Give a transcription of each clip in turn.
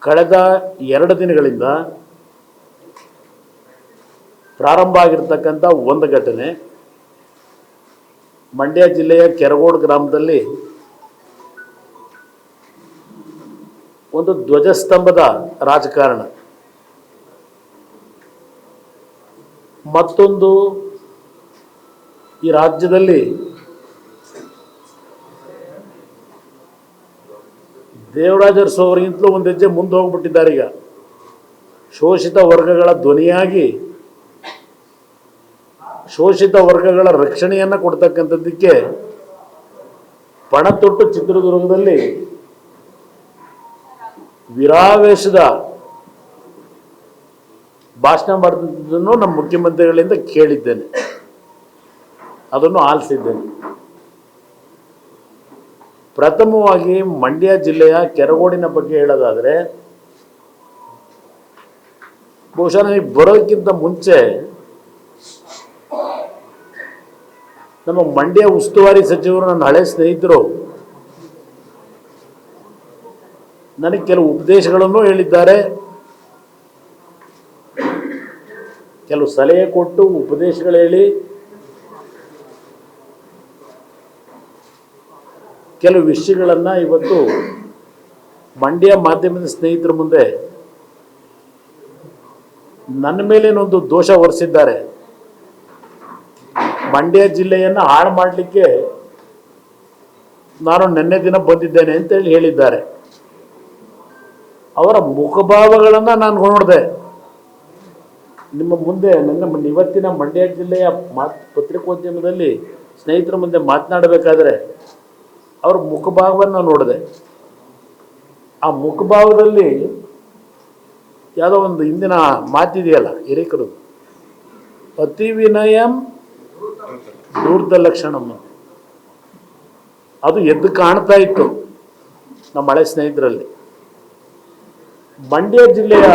ಕಳೆದ 2 ದಿನಗಳಿಂದ ಪ್ರಾರಂಭ ಆಗಿರತಕ್ಕಂಥ ಒಂದು ಘಟನೆ ಮಂಡ್ಯ ಜಿಲ್ಲೆಯ ಕೆರಗೋಡು ಗ್ರಾಮದಲ್ಲಿ ಒಂದು ಧ್ವಜಸ್ತಂಭದ ರಾಜಕಾರಣ, ಮತ್ತೊಂದು ಈ ರಾಜ್ಯದಲ್ಲಿ ದೇವರಾಜ ಅರಸು ಅವರಿಗಿಂತಲೂ ಒಂದು ಹೆಜ್ಜೆ ಮುಂದೆ ಹೋಗ್ಬಿಟ್ಟಿದ್ದಾರೆ. ಈಗ ಶೋಷಿತ ವರ್ಗಗಳ ಧ್ವನಿಯಾಗಿ ಶೋಷಿತ ವರ್ಗಗಳ ರಕ್ಷಣೆಯನ್ನು ಕೊಡ್ತಕ್ಕಂಥದ್ದಕ್ಕೆ ಪಣತೊಟ್ಟು ಚಿತ್ರದುರ್ಗದಲ್ಲಿ ವಿರಾವೇಶದ ಭಾಷಣ ಮಾಡಿದ್ದನ್ನು ನಮ್ಮ ಮುಖ್ಯಮಂತ್ರಿಗಳಿಂದ ಕೇಳಿದ್ದೇನೆ, ಅದನ್ನು ಆಲಿಸಿದ್ದೇನೆ. ಪ್ರಥಮವಾಗಿ ಮಂಡ್ಯ ಜಿಲ್ಲೆಯ ಕೆರಗೋಡಿನ ಬಗ್ಗೆ ಹೇಳೋದಾದರೆ, ಬಹುಶಃ ನನಗೆ ಬರೋದಕ್ಕಿಂತ ಮುಂಚೆ ನಮ್ಮ ಮಂಡ್ಯ ಉಸ್ತುವಾರಿ ಸಚಿವರು, ನನ್ನ ಹಳೆ ಸ್ನೇಹಿತರು, ನನಗೆ ಕೆಲವು ಉಪದೇಶಗಳನ್ನು ಹೇಳಿದ್ದಾರೆ, ಕೆಲವು ಸಲಹೆ ಕೊಟ್ಟು ಉಪದೇಶಗಳು ಹೇಳಿ ಕೆಲವು ವಿಷಯಗಳನ್ನು ಇವತ್ತು ಮಂಡ್ಯ ಮಾಧ್ಯಮದ ಸ್ನೇಹಿತರ ಮುಂದೆ ನನ್ನ ಮೇಲೇನೊಂದು ದೋಷ ಹೊರಿಸಿದ್ದಾರೆ. ಮಂಡ್ಯ ಜಿಲ್ಲೆಯನ್ನು ಹಾಳು ಮಾಡಲಿಕ್ಕೆ ನಾನು ನಿನ್ನೆ ದಿನ ಬಂದಿದ್ದೇನೆ ಅಂತೇಳಿ ಹೇಳಿದ್ದಾರೆ. ಅವರ ಮುಖಭಾವಗಳನ್ನು ನಾನು ನೋಡಿದೆ. ನಿಮ್ಮ ಮುಂದೆ ನನ್ನ ಇವತ್ತಿನ ಮಂಡ್ಯ ಜಿಲ್ಲೆಯ ಪತ್ರಿಕೋದ್ಯಮದಲ್ಲಿ ಸ್ನೇಹಿತರ ಮುಂದೆ ಮಾತನಾಡಬೇಕಾದ್ರೆ ಅವ್ರ ಮುಖಭಾವವನ್ನು ನೋಡಿದೆ. ಆ ಮುಖಭಾವದಲ್ಲಿ ಯಾವುದೋ ಒಂದು ಹಿಂದಿನ ಮಾತಿದೆಯಲ್ಲ ಹಿರೇಕರು, ಅತಿ ವಿನಯಂ ದೂರ್ದ ಲಕ್ಷಣಂ, ಅದು ಎದ್ದು ಕಾಣ್ತಾ ಇತ್ತು ನಮ್ಮ ಹಳೆ ಸ್ನೇಹಿತರಲ್ಲಿ. ಮಂಡ್ಯ ಜಿಲ್ಲೆಯ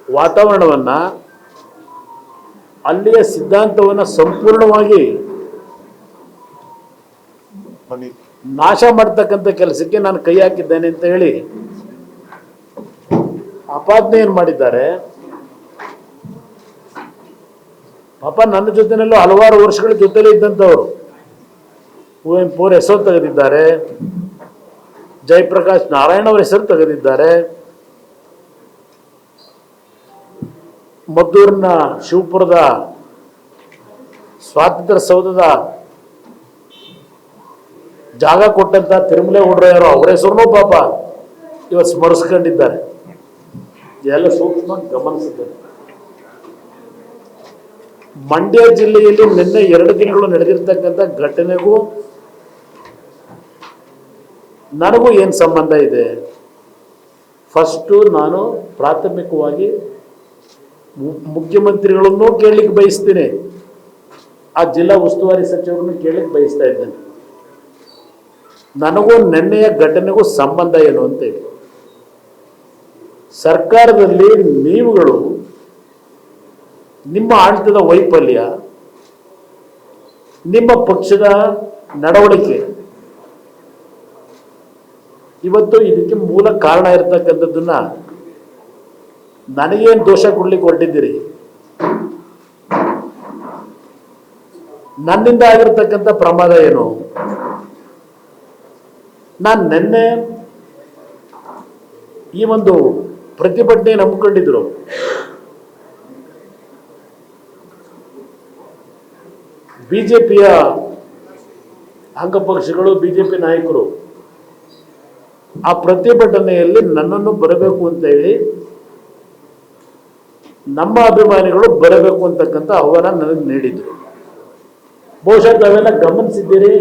ವಾತಾವರಣವನ್ನು, ಅಲ್ಲಿಯ ಸಿದ್ಧಾಂತವನ್ನು ಸಂಪೂರ್ಣವಾಗಿ ನಾಶ ಮಾಡ್ತಕ್ಕಂಥ ಕೆಲಸಕ್ಕೆ ನಾನು ಕೈ ಹಾಕಿದ್ದೇನೆ ಅಂತ ಹೇಳಿ ಆಪಾದನೆ ಏನು ಮಾಡಿದ್ದಾರೆ. ಪಾಪ ನನ್ನ ಜೊತೆನಲ್ಲೂ ಹಲವಾರು ವರ್ಷಗಳ ಜೊತೆಲೇ ಇದ್ದಂಥವ್ರು. ಕುವೆಂಪು ಅವರ ಹೆಸರು ತೆಗೆದಿದ್ದಾರೆ, ಜಯಪ್ರಕಾಶ್ ನಾರಾಯಣ ಅವರ ಹೆಸರು ತೆಗೆದಿದ್ದಾರೆ, ಮದ್ದೂರಿನ ಶಿವಪುರದ ಸ್ವಾತಂತ್ರ್ಯ ಸೌಧದ ಜಾಗ ಕೊಟ್ಟಂತ ತಿರುಮಲೆ ಒಡೆಯರು ಅವರ ಹೆಸರನ್ನೂ ಪಾಪ ಇವತ್ತು ಸ್ಮರಿಸ್ಕೊಂಡಿದ್ದಾರೆ. ಇದೆಲ್ಲ ಸೂಕ್ಷ್ಮ ಗಮನಿಸಿದ್ದಾರೆ. ಮಂಡ್ಯ ಜಿಲ್ಲೆಯಲ್ಲಿ ನಿನ್ನೆ 2 ದಿನಗಳು ನಡೆದಿರ್ತಕ್ಕಂಥ ಘಟನೆಗೂ ನನಗೂ ಏನು ಸಂಬಂಧ ಇದೆ? ಫಸ್ಟು ನಾನು ಪ್ರಾಥಮಿಕವಾಗಿ ಮುಖ್ಯಮಂತ್ರಿಗಳನ್ನು ಕೇಳಲಿಕ್ಕೆ ಬಯಸ್ತೀನಿ, ಆ ಜಿಲ್ಲಾ ಉಸ್ತುವಾರಿ ಸಚಿವರನ್ನು ಕೇಳಲಿಕ್ಕೆ ಬಯಸ್ತಾ ಇದ್ದೇನೆ. ನನಗೂ ನಿನ್ನೆಯ ಘಟನೆಗೂ ಸಂಬಂಧ ಏನು ಅಂತೇಳಿ. ಸರ್ಕಾರದಲ್ಲಿ ನೀವುಗಳು ನಿಮ್ಮ ಆಡಳಿತದ ವೈಫಲ್ಯ, ನಿಮ್ಮ ಪಕ್ಷದ ನಡವಳಿಕೆ ಇವತ್ತು ಇದಕ್ಕೆ ಮೂಲ ಕಾರಣ ಇರತಕ್ಕಂಥದ್ದನ್ನ ನನಗೇನು ದೋಷ ಕೊಡ್ಲಿಕ್ಕೆ ಹೊರಟಿದ್ದೀರಿ? ನನ್ನಿಂದ ಆಗಿರ್ತಕ್ಕಂಥ ಪ್ರಮಾದ ಏನು? ನಾನು ನಿನ್ನೆ ಈ ಒಂದು ಪ್ರತಿಭಟನೆ ನಂಬಿಕೊಂಡಿದ್ರು. ಬಿಜೆಪಿಯ ಅಂಗಪಕ್ಷಗಳು, ಬಿಜೆಪಿ ನಾಯಕರು ಆ ಪ್ರತಿಭಟನೆಯಲ್ಲಿ ನನ್ನನ್ನು ಬರಬೇಕು ಅಂತ ಹೇಳಿ, ನಮ್ಮ ಅಭಿಮಾನಿಗಳು ಬರಬೇಕು ಅಂತಕ್ಕಂಥ ಆಹ್ವಾನ ನನಗೆ ನೀಡಿದ್ರು. ಬಹುಶಃ ತಾವೆಲ್ಲ ಗಮನಿಸಿದ್ದೀರಿ.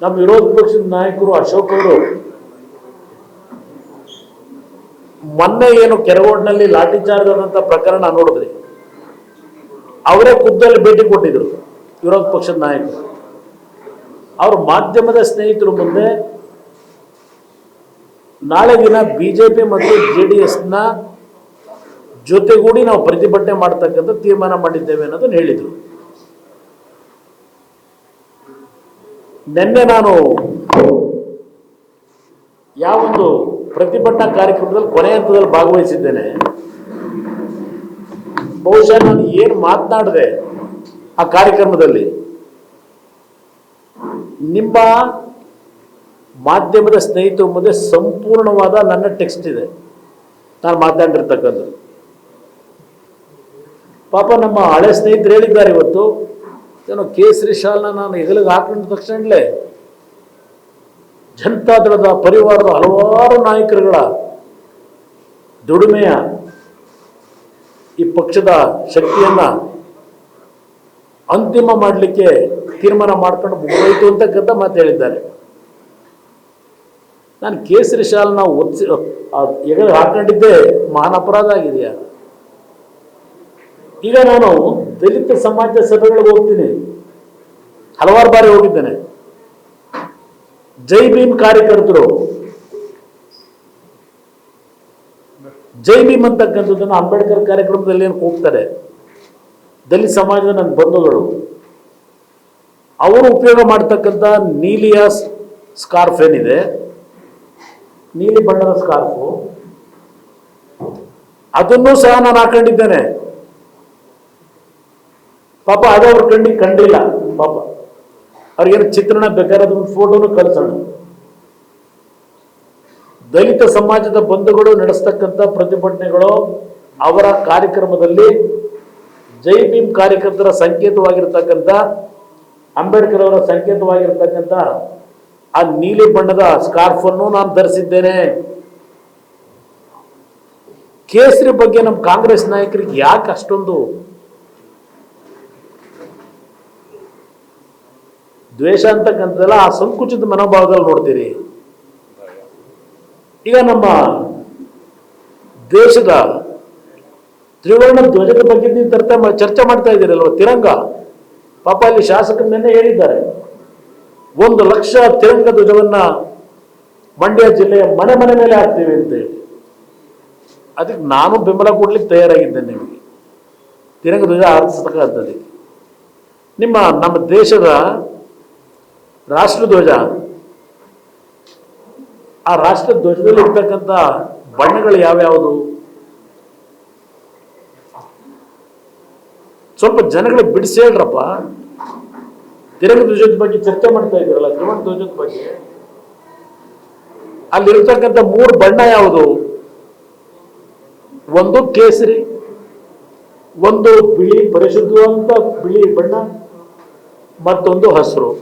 ನಮ್ಮ ವಿರೋಧ ಪಕ್ಷದ ನಾಯಕರು ಅಶೋಕ್ ಅವರು ಮೊನ್ನೆ ಏನು ಕೆರಗೋಡಿನಲ್ಲಿ ಲಾಠಿ ಚಾರ್ಜ್ ಆದಂಥ ಪ್ರಕರಣ ನೋಡಿದ್ರಿ, ಅವರೇ ಖುದ್ದಲ್ಲಿ ಭೇಟಿ ಕೊಟ್ಟಿದ್ರು ವಿರೋಧ ಪಕ್ಷದ ನಾಯಕರು. ಅವರು ಮಾಧ್ಯಮದ ಸ್ನೇಹಿತರು ಮುಂದೆ ನಾಳೆ ದಿನ ಬಿಜೆಪಿ ಮತ್ತು JDSನ ಜೊತೆಗೂಡಿ ನಾವು ಪ್ರತಿಭಟನೆ ಮಾಡ್ತಕ್ಕಂಥ ತೀರ್ಮಾನ ಮಾಡಿದ್ದೇವೆ ಅನ್ನೋದನ್ನು ಹೇಳಿದರು. ನಿನ್ನೆ ನಾನು ಯಾವೊಂದು ಪ್ರತಿಭಟನಾ ಕಾರ್ಯಕ್ರಮದಲ್ಲಿ ಕೊನೆ ಹಂತದಲ್ಲಿ ಭಾಗವಹಿಸಿದ್ದೇನೆ. ಬಹುಶಃ ನಾನು ಏನು ಮಾತನಾಡಿದೆ ಆ ಕಾರ್ಯಕ್ರಮದಲ್ಲಿ ನಿಮ್ಮ ಮಾಧ್ಯಮದ ಸ್ನೇಹಿತರ ಮುಂದೆ ಸಂಪೂರ್ಣವಾದ ನನ್ನ ಟೆಕ್ಸ್ಟ್ ಇದೆ, ನಾನು ಮಾತನಾಡಿರ್ತಕ್ಕಂಥದ್ದು. ಪಾಪ ನಮ್ಮ ಹಳೆ ಸ್ನೇಹಿತರು ಹೇಳಿದ್ದಾರೆ ಇವತ್ತು, ಏನೋ ಕೇಸರಿ ಶಾಲ್ನ ನಾನು ಹೆಗಲಿಗೆ ಹಾಕೊಂಡ ತಕ್ಷಣಲೇ ಜನತಾದಳದ ಪರಿವಾರದ ಹಲವಾರು ನಾಯಕರುಗಳ ದುಡಿಮೆಯ ಈ ಪಕ್ಷದ ಶಕ್ತಿಯನ್ನ ಅಂತಿಮ ಮಾಡಲಿಕ್ಕೆ ತೀರ್ಮಾನ ಮಾಡ್ಕೊಂಡು ಮುಗಿದೋಯ್ತು ಅಂತಕ್ಕಂಥ ಮಾತು ಹೇಳಿದ್ದಾರೆ. ನಾನು ಕೇಸರಿ ಶಾಲ್ನ ಹೆಗಲಿಗೆ ಹಾಕೊಂಡಿದ್ದೇ ಮಹಾನ್ ಅಪರಾಧ ಆಗಿದೆಯಾ? ಈಗ ನಾನು ದಲಿತ ಸಮಾಜ ಸಭೆಗಳಿಗೆ ಹೋಗ್ತೀನಿ, ಹಲವಾರು ಬಾರಿ ಹೋಗಿದ್ದೇನೆ. ಜೈ ಭೀಮ್ ಕಾರ್ಯಕರ್ತರು ಜೈ ಭೀಮ್ ಅಂತಕ್ಕಂಥದ್ದನ್ನು ಅಂಬೇಡ್ಕರ್ ಕಾರ್ಯಕ್ರಮದಲ್ಲಿ ಏನು ಹೋಗ್ತಾರೆ, ದಲಿತ ಸಮಾಜದ ನನ್ನ ಬಂಧುಗಳು ಅವರು ಉಪಯೋಗ ಮಾಡ್ತಕ್ಕಂಥ ನೀಲಿಯ ಸ್ಕಾರ್ಫ್ ಏನಿದೆ, ನೀಲಿ ಬಣ್ಣದ ಸ್ಕಾರ್ಫು, ಅದನ್ನು ಸಹ ನಾನು ಹಾಕೊಂಡಿದ್ದೇನೆ. ಪಾಪ ಅದು ಅವ್ರ ಕಣ್ಣಿಗೆ ಕಂಡಿಲ್ಲ. ಪಾಪ ಅವ್ರಿಗೇನು ಚಿತ್ರಣ ಬೇಕಾದ್ರೆ ಅದೊಂದು ಫೋಟೋನು ಕಳಿಸೋಣ. ದಲಿತ ಸಮಾಜದ ಬಂಧುಗಳು ನಡೆಸ್ತಕ್ಕಂಥ ಪ್ರತಿಭಟನೆಗಳು ಅವರ ಕಾರ್ಯಕ್ರಮದಲ್ಲಿ ಜೈ ಭೀಮ್ ಕಾರ್ಯಕರ್ತರ ಸಂಕೇತವಾಗಿರ್ತಕ್ಕಂಥ, ಅಂಬೇಡ್ಕರ್ ಅವರ ಸಂಕೇತವಾಗಿರ್ತಕ್ಕಂಥ ಆ ನೀಲಿ ಬಣ್ಣದ ಸ್ಕಾರ್ಫ್ ಅನ್ನು ನಾನು ಧರಿಸಿದ್ದೇನೆ. ಕೇಸರಿ ಬಗ್ಗೆ ನಮ್ಮ ಕಾಂಗ್ರೆಸ್ ನಾಯಕರಿಗೆ ಯಾಕೆ ಅಷ್ಟೊಂದು ದ್ವೇಷ ಅಂತಕ್ಕಂಥದ್ದಲ್ಲ, ಆ ಸಂಕುಚಿತ ಮನೋಭಾವದಲ್ಲಿ ನೋಡ್ತೀರಿ. ಈಗ ನಮ್ಮ ದೇಶದ ತ್ರಿವರ್ಣ ಧ್ವಜದ ಬಗ್ಗೆ ನೀವು ಚರ್ಚೆ ಮಾಡ್ತಾ ಇದ್ದೀರಲ್ವ, ತಿರಂಗ. ಪಾಪ ಅಲ್ಲಿ ಶಾಸಕರನ್ನೇ ಹೇಳಿದ್ದಾರೆ 1 ಲಕ್ಷ ತಿರಂಗ ಧ್ವಜವನ್ನ ಮಂಡ್ಯ ಜಿಲ್ಲೆಯ ಮನೆ ಮನೆ ಮೇಲೆ ಹಾಕ್ತೀವಿ ಅಂತೇಳಿ. ಅದಕ್ಕೆ ನಾನು ಬೆಂಬಲ ಕೊಡ್ಲಿಕ್ಕೆ ತಯಾರಾಗಿದ್ದೇನೆ. ನಿಮಗೆ ತಿರಂಗ ಧ್ವಜ ಹಾರಿಸ್ತಕ್ಕಂಥದ್ದಕ್ಕೆ ನಮ್ಮ ದೇಶದ ರಾಷ್ಟ್ರಧ್ವಜ, ಆ ರಾಷ್ಟ್ರ ಧ್ವಜದಲ್ಲಿ ಇರ್ತಕ್ಕಂಥ ಬಣ್ಣಗಳು ಯಾವ್ಯಾವುದು? ಸ್ವಲ್ಪ ಜನಗಳಿಗೆ ಬಿಡಿಸಿ ಹೇಳ್ರಪ್ಪ. ತಿರಂಗ ಧ್ವಜದ ಬಗ್ಗೆ ಚರ್ಚೆ ಮಾಡ್ತಾ ಇದ್ದೀರಲ್ಲ, ತ್ರಿವರ್ಣ ಧ್ವಜದ ಬಗ್ಗೆ, ಅಲ್ಲಿರ್ತಕ್ಕಂಥ 3 ಬಣ್ಣ ಯಾವುದು? ಒಂದು ಕೇಸರಿ, ಒಂದು ಬಿಳಿ, ಪರಿಶುದ್ಧವಾದಂತ ಬಿಳಿ ಬಣ್ಣ, ಮತ್ತೊಂದು ಹಸಿರು.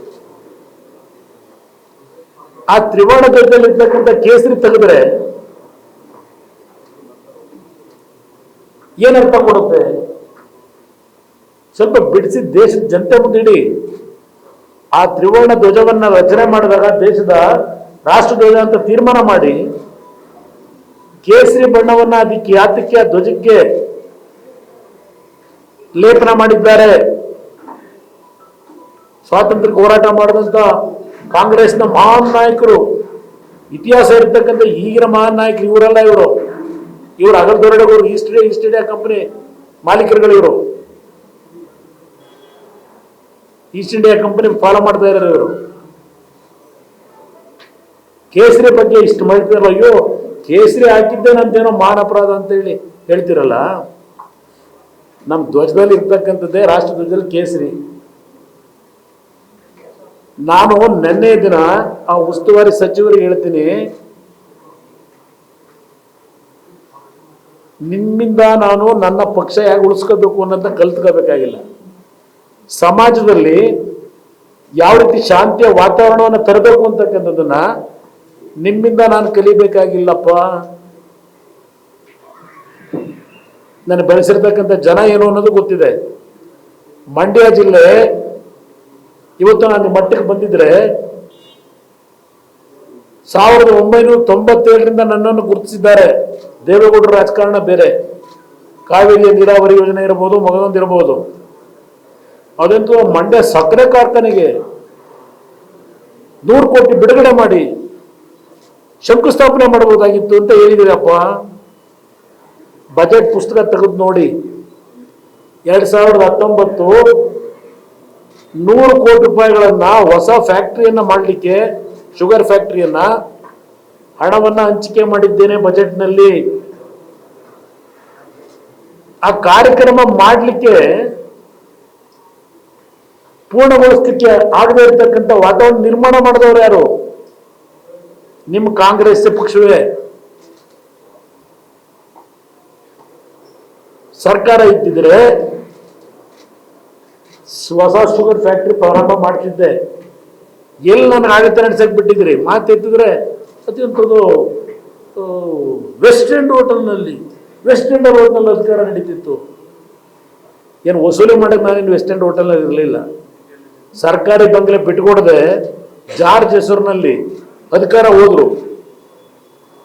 ಆ ತ್ರಿವರ್ಣ ಧ್ವಜದಲ್ಲಿ ಇರ್ತಕ್ಕಂಥ ಕೇಸರಿ ತೆಗೆದ್ರೆ ಏನರ್ಥ ಕೊಡುತ್ತೆ? ಸ್ವಲ್ಪ ಬಿಡಿಸಿ ದೇಶದ ಜನತೆ ಮುಂದೆ ಇಡಿ. ಆ ತ್ರಿವರ್ಣ ಧ್ವಜವನ್ನ ರಚನೆ ಮಾಡಿದಾಗ ದೇಶದ ರಾಷ್ಟ್ರ ಧ್ವಜ ಅಂತ ತೀರ್ಮಾನ ಮಾಡಿ ಕೇಸರಿ ಬಣ್ಣವನ್ನ ಅದಕ್ಕೆ ಯಾತಕ್ಕೆ ಆ ಧ್ವಜಕ್ಕೆ ಲೇಪನ ಮಾಡಿದ್ದಾರೆ. ಸ್ವಾತಂತ್ರ್ಯಕ್ಕೆ ಹೋರಾಟ ಮಾಡಿದಂತ ಕಾಂಗ್ರೆಸ್ನ ಮಹಾನ್ ನಾಯಕರು, ಇತಿಹಾಸ ಇರ್ತಕ್ಕಂಥ ಈಗಿನ ಮಹಾನ್ ನಾಯಕರು ಇವರಲ್ಲ. ಇವರು ಅಗಲದೊರಡಗೂರು ಈಸ್ಟ್ ಇಂಡಿಯಾ ಕಂಪನಿ ಮಾಲೀಕರುಗಳು. ಇವರು ಈಸ್ಟ್ ಇಂಡಿಯಾ ಕಂಪನಿ ಫಾಲೋ ಮಾಡ್ತಾ ಇದ್ದಾರೆ. ಇವರು ಕೇಸರಿ ಬಗ್ಗೆ ಇಷ್ಟು ಮಾಡ್ತಿರಲ್ಲ, ಅಯ್ಯೋ ಕೇಸರಿ ಹಾಕಿದ್ದೇನಂತೇನೋ ಮಹಾನ್ ಅಪರಾಧ ಅಂತ ಹೇಳಿ ಹೇಳ್ತಿರಲ್ಲ. ನಮ್ಮ ಧ್ವಜದಲ್ಲಿ ಇರ್ತಕ್ಕಂಥದ್ದೇ ರಾಷ್ಟ್ರ ಧ್ವಜದಲ್ಲಿ ಕೇಸರಿ. ನಾನು ನಿನ್ನೆ ದಿನ ಆ ಉಸ್ತುವಾರಿ ಸಚಿವರಿಗೆ ಹೇಳ್ತೀನಿ, ನಿಮ್ಮಿಂದ ನಾನು ನನ್ನ ಪಕ್ಷ ಹೇಗೆ ಉಳಿಸ್ಕೋಬೇಕು ಅನ್ನೋದನ್ನ ಕಲ್ತ್ಕೋಬೇಕಾಗಿಲ್ಲ. ಸಮಾಜದಲ್ಲಿ ಯಾವ ರೀತಿ ಶಾಂತಿಯ ವಾತಾವರಣವನ್ನು ತರಬೇಕು ಅಂತಕ್ಕಂಥದ್ದನ್ನ ನಿಮ್ಮಿಂದ ನಾನು ಕಲಿಬೇಕಾಗಿಲ್ಲಪ್ಪ. ನಾನು ಬೆಳೆಸಿರ್ತಕ್ಕಂಥ ಜನ ಏನು ಅನ್ನೋದು ಗೊತ್ತಿದೆ. ಮಂಡ್ಯ ಜಿಲ್ಲೆ ಇವತ್ತು ನಾನು ಮಟ್ಟಕ್ಕೆ ಬಂದಿದ್ರೆ 1997ರಿಂದ ನನ್ನನ್ನು ಗುರುತಿಸಿದ್ದಾರೆ. ದೇವೇಗೌಡರ ರಾಜಕಾರಣ ಬೇರೆ, ಕಾವೇರಿಯ ನೀರಾವರಿ ಯೋಜನೆ ಇರಬಹುದು, ಮಗದೊಂದಿರಬಹುದು. ಅದಂತೂ ಮಂಡ್ಯ ಸಕ್ಕರೆ ಕಾರ್ಖಾನೆಗೆ 100 ಕೋಟಿ ಬಿಡುಗಡೆ ಮಾಡಿ ಶಂಕುಸ್ಥಾಪನೆ ಮಾಡಬಹುದಾಗಿತ್ತು ಅಂತ ಹೇಳಿದಿರಪ್ಪ. ಬಜೆಟ್ ಪುಸ್ತಕ ತೆಗೆದು ನೋಡಿ, 2019 100 ಕೋಟಿ ರೂಪಾಯಿಗಳನ್ನ ಹೊಸ ಫ್ಯಾಕ್ಟರಿಯನ್ನ ಮಾಡಲಿಕ್ಕೆ, ಶುಗರ್ ಫ್ಯಾಕ್ಟರಿಯನ್ನ ಹಣವನ್ನು ಹಂಚಿಕೆ ಮಾಡಿದ್ದೇನೆ ಬಜೆಟ್ನಲ್ಲಿ. ಆ ಕಾರ್ಯಕ್ರಮ ಮಾಡಲಿಕ್ಕೆ ಪೂರ್ಣಗೊಳಿಸಲಿಕ್ಕೆ ಆಗದೇ ಇರತಕ್ಕಂಥ ವಾತಾವರಣ ನಿರ್ಮಾಣ ಮಾಡಿದವರು ಯಾರು? ನಿಮ್ಮ ಕಾಂಗ್ರೆಸ್ ಪಕ್ಷವೇ. ಸರ್ಕಾರ ಇದ್ದಿದ್ರೆ ಹೊಸ ಶುಗರ್ ಫ್ಯಾಕ್ಟ್ರಿ ಪ್ರಾರಂಭ ಮಾಡ್ತಿದ್ದೆ. ಎಲ್ಲಿ ನನಗೆ ಆಡಳಿತ ನಡೆಸಕ್ಕೆ ಬಿಟ್ಟಿದ್ರಿ? ಮಾತೆತ್ತಿದ್ರೆ ಅತ್ಯಂತದ್ದು ವೆಸ್ಟ್ ಎಂಡ್ ಹೋಟೆಲ್ನಲ್ಲಿ ಅಧಿಕಾರ ನಡೀತಿತ್ತು. ಏನು ವಸೂಲಿ ಮಾಡಕ್ಕೆ ನಾನೇನು ವೆಸ್ಟ್ ಎಂಡ್ ಹೋಟೆಲ್ನಲ್ಲಿ ಇರಲಿಲ್ಲ. ಸರ್ಕಾರಿ ಬಂಗಲೆ ಬಿಟ್ಟುಕೊಡದೆ ಜಾರ್ಜ್ ಹೆಸರಿನಲ್ಲಿ ಅಧಿಕಾರ ಹೋದ್ರು.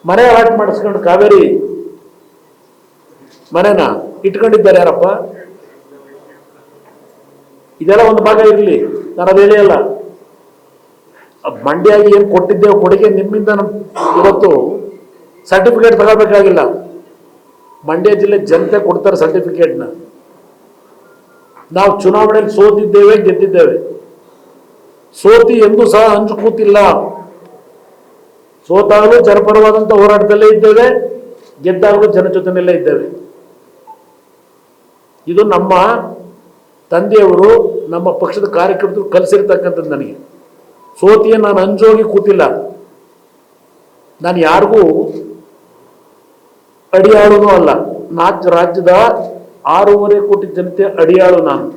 ಮನೆ ಅಲಾಟ್ ಮಾಡಿಸ್ಕೊಂಡು ಕಾವೇರಿ ಮನೆನ ಇಟ್ಕೊಂಡಿದ್ದಾರೆ ಯಾರಪ್ಪ? ಇದೆಲ್ಲ ಒಂದು ಭಾಗ ಇರಲಿ, ನಾನು ಅದು ಹೇಳಿಯಲ್ಲ. ಮಂಡ್ಯಾಗಿ ಏನು ಕೊಟ್ಟಿದ್ದೇವೆ ಕೊಡುಗೆ ನಿಮ್ಮಿಂದ ಇವತ್ತು ಸರ್ಟಿಫಿಕೇಟ್ ತಗೋಬೇಕಾಗಿಲ್ಲ. ಮಂಡ್ಯ ಜಿಲ್ಲೆ ಜನತೆ ಕೊಡ್ತಾರೆ ಸರ್ಟಿಫಿಕೇಟ್ನ. ನಾವು ಚುನಾವಣೆಯಲ್ಲಿ ಸೋತಿದ್ದೇವೆ, ಗೆದ್ದಿದ್ದೇವೆ. ಸೋತಿ ಎಂದೂ ಸಹ ಹಂಚು ಕೂತಿಲ್ಲ. ಸೋತಾಗಲೂ ಜನಪರವಾದಂಥ ಹೋರಾಟದಲ್ಲೇ ಇದ್ದೇವೆ, ಗೆದ್ದಾಗಲೂ ಜನ ಜೊತೆಯಲ್ಲೇ ಇದ್ದೇವೆ. ಇದು ನಮ್ಮ ತಂದೆಯವರು, ನಮ್ಮ ಪಕ್ಷದ ಕಾರ್ಯಕರ್ತರು ಕಲಿಸಿರ್ತಕ್ಕಂಥದ್ದು. ನನಗೆ ಸೋತಿಯ ನಾನು ಹಂಚೋಗಿ ಕೂತಿಲ್ಲ. ನಾನು ಯಾರಿಗೂ ಅಡಿಯಾಳುನೂ ಅಲ್ಲ. ರಾಜ್ಯದ 6.5 ಕೋಟಿ ಜನತೆ ಅಡಿಯಾಳು ನಾನು.